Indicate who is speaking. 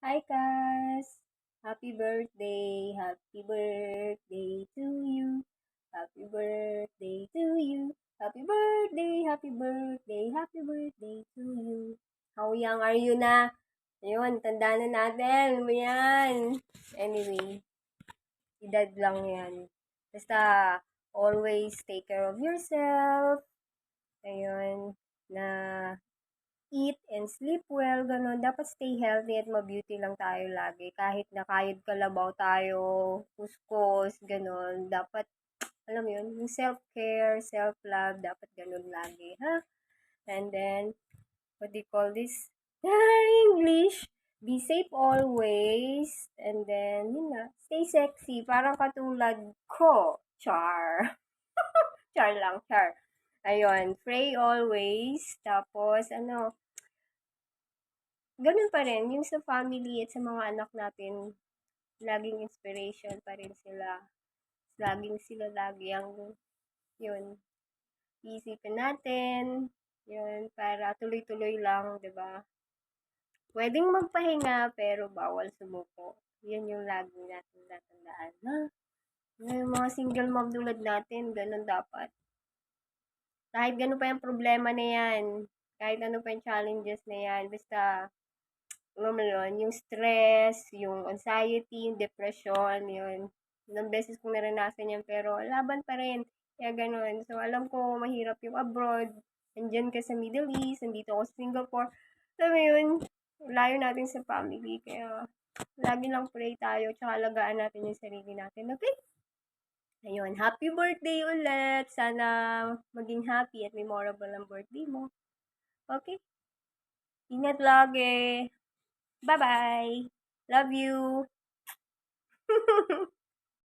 Speaker 1: Hi, Cass! Happy birthday! Happy birthday to you! Happy birthday to you! Happy birthday! Happy birthday! Happy birthday to you! How young are you na? Ayun, tanda na natin. Ano yan? Anyway, edad lang yan. Basta, always take care of yourself. Ayun, na eat and sleep well, gano'n. Dapat stay healthy at ma-beauty lang tayo lagi. Kahit na kayod kalabaw tayo, kuskus, gano'n. Dapat, alam mo yun, yung self-care, self-love, dapat gano'n lagi, ha? And then, what do you call this? English! Be safe always. And then, yun na, stay sexy. Parang katulad ko. Char. Char lang, char. Ayun, pray always. Tapos, ano, ganun pa rin, yung sa family at sa mga anak natin, laging inspiration pa rin sila. Laging sila lagi ang, yun, iisipin natin, yun, para tuloy-tuloy lang, di ba? Pwedeng magpahinga, pero bawal sumuko. Yan yung lagi natin natandaan. Ha? Yung mga single mom tulad natin, ganun dapat. Kahit ganun pa yung problema na yan, kahit ano pa yung challenges na yan, basta alam mo yun, yung stress, yung anxiety, yung depression, yun. Ilang beses kong naranasan yan, pero laban pa rin. Kaya ganun. So, alam ko, mahirap yung abroad. Andyan ka sa Middle East, nandito ako sa Singapore. Alam mo yun, layo natin sa family. Kaya, lagi lang pray tayo, tsaka alagaan natin yung sarili natin. Okay? Ayun, happy birthday ulit! Sana maging happy at memorable ang birthday mo. Okay? Ingat lagi! Bye-bye! Love you!